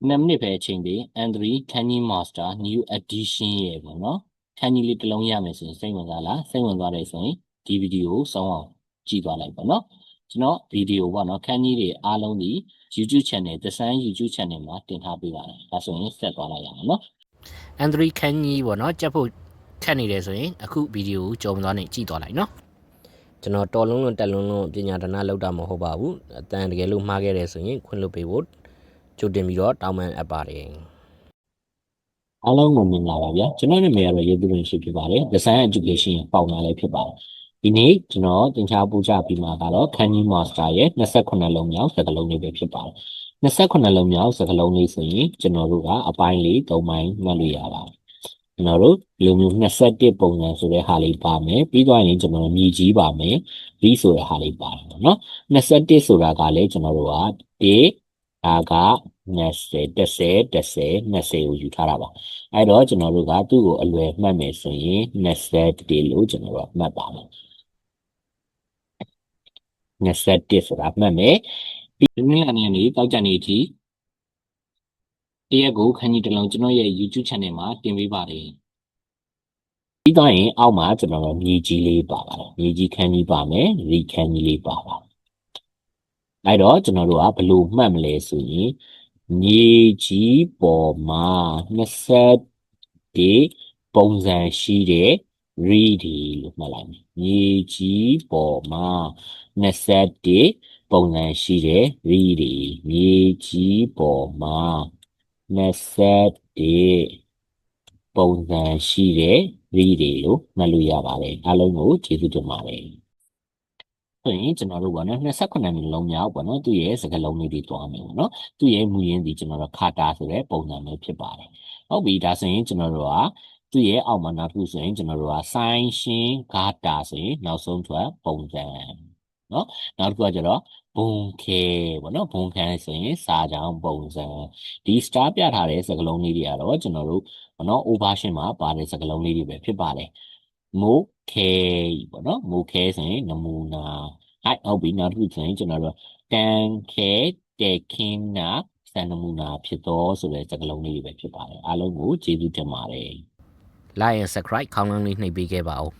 နှစ်ပဲချိန်ပြီး N3 Canny Master New Edition ရဲ့ပေါ့နော်ခန်းကြီးလေးတစ်လုံးရမယ်ဆိုရင်စိတ်ဝင်စားလားစိတ်ဝင်စားတယ်ဆိုရင်ဒီဗီဒီယိုကိုစောင်းအောင်ကြည့်သွားလိုက်ပေါ့နော်ကျွန်တော်ဗီဒီယိုပေါ့နော်ခန်းကြီးတွေအားလုံးဒီ YouTube channel The Sun YouTube channel မှာတင်ထားပေးပါတယ်ဒါဆိုရင်ဆက်သွားလိုက်ရအောင်နော် N3 ခန်းကြီးပေါ့နော်ကြက်ဖို့ခက်နေတယ်ဆိုရင်အခုဗီဒီယိုကိုကြုံသွားနေကြည့်သွားလိုက်နော်ကျွန်တော်တော်လုံးလုံးတက်လုံးလုံးပညာဒနာလောက်တာမဟုတ်ပါဘူးအတန်တကယ်လို့မှားခဲ့တယ်ဆိုရင်ခွင့်လွှတ်ပေးဖို့ကြိုတင်ပြီးတော့တောင်းပန်အပ်ပါတယ်အားလုံးကိုမင်္ဂလာပါဗျာကျွန်တော်နာမည်ကတော့ရေသူပင်ရှိဖြစ်ပါတယ် The Sun Education ပေါင်လာလည်းဖြစ်ပါတယ်ဒီနေ့ကျွန်တော်သင်ချာပူချပြီးမှာကတော့ခန်းကြီး Master ရဲ့28လုံးမြောက်စကားလုံးလေးပဲဖြစ်ပါတယ်28လုံးမြောက်စကားလုံးလေးဆိုရင်ကျွန်တော်တို့ကအပိုင်းလေး3ပိုင်းမှတ်လို့ရပါတယ်ကျွန်တော်တို့လူမျိုး21ပုံစံဆိုတဲ့ဟာလေးပါမယ်ပြီးသွားရင်ကျွန်တော်မြည်ကြီးပါမယ်ပြီးဆိုတဲ့ဟာလေးပါတယ်ပေါ့နော်21ဆိုတာကလည်းကျွန်တော်တို့ကဒါက20ကိုယူထားတာပါအဲ့တော့ကျွန်တော်တို့ကသူ့ကိုအလွယ်မှတ်မယ်ဆိုရင်21လို့ကျွန်တော်တို့မှတ်ပါမယ်21ဆိုတာမှတ်မယ်ပြီးဒီနေ့အနေနဲ့တောက်ကြနေအထိတရက်ကိုခန်းကြီးတစ်လုံးကျွန်တော်ရဲ့ YouTube channel မှာတင်ပေးပါတယ်ပြီးတော့ရင်အောက်မှာကျွန်တော်တို့မြေကြီးလေးပါပါတယ်မြေကြီးခန်းကြီးပါမယ်ရီခန်းကြီးလေးပါပါအဲ့တော့ကျွန်တော်တို့ကဘယ်လိုမှတ်မလဲဆိုရင်မြေကြီးပေါ်မှာ20ပုံစံရှိတဲ့ read လို့မှတ်လိုက်မယ်မြေကြီးပေါ်မှာ20ပုံစံရှိတဲ့ read မြေကြီးပေါ်မှာ20ပုံစံရှိတဲ့ read လို့မှတ်လို့ရပါတယ်အားလုံးကိုကျေးဇူးတင်ပါတယ်ဆိုရင်ကျွန်တော်တို့ပေါ့နော်28လုံးမြောက်ပေါ့နော်သူ့ရဲ့စကားလုံးလေးတွေတွားမယ်ပေါ့နော်သူ့ရဲ့မူရင်းဒီကျွန်တော်တို့ခါတာဆိုတဲ့ပုံစံမျိုးဖြစ်ပါတယ်ဟုတ်ပြီဒါဆိုရင်ကျွန်တော်တို့ကသူ့ရဲ့အောက်မှာနောက်တစ်ခုဆိုရင်ကျွန်တော်တို့က sin ရှင်းဂါတာဆိုရင်နောက်ဆုံးထွက်ပုံစံနော်နောက်တစ်ခုကကျတော့ဘုံခဲပေါ့နော်ဘုံခဲဆိုရင်စာကြောင်းပုံစံဒီ star ပြထားတဲ့စကားလုံးလေးတွေကတော့ကျွန်တော်တို့ပေါ့နော် overshin မှာပါတဲ့စကားလုံးလေးတွေပဲဖြစ်ပါတယ်မိုးခဲပေါ့နော်မိုးခဲဆိုရင်နမူနာဟုတ်ပြီနောက်တစ်ခုဆိုရင်ကျွန်တော်တို့တန်ခဲတက်ခင်းနာစံနမူနာဖြစ်သောဆိုတဲ့စကားလုံးလေးတွေပဲဖြစ်ပါတယ်အားလုံးကိုကျေးဇူးတင်ပါတယ် like and subscribe ခေါင်းလုံးလေးနှိပ်ပေးခဲ့ပါဦး